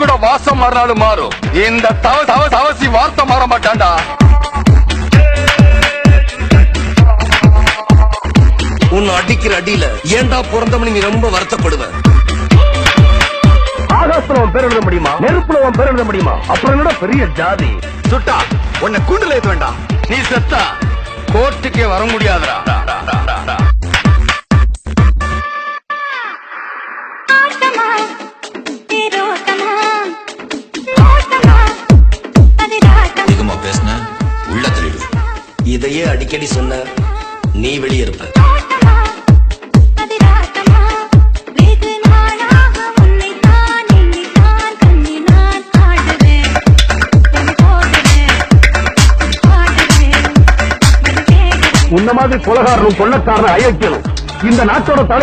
கூட வாசம் மாறினாலும் மாறும். இந்த தவசி வார்த்தை மாற மாட்டான்டா. உன்னை அடிக்கிற அடியில ஏண்டா பிறந்தவனு நீ ரொம்ப வருத்தப்படுவ. ஆகாசத்துல உன் பேர் எழுத முடியுமா? நெருப்புல உன் பேர் எழுத முடியுமா? அப்புறம் என்னடா பெரிய ஜாதி? சுட்டா உன்னை கூண்டுல ஏத்த வேண்டாம். நீ செத்தா கோர்ட்டுக்கே வர முடியாதுடா. அதிகமா பேசின உள்ள தள்ளிடு. இதையே அடிக்கடி சொன்ன நீ வெளியே இருப்ப. உன்ன மாதிரி கொலகாரனும் கொள்ளக்காரனும் அயோக்கியனும் இந்த நாட்டோட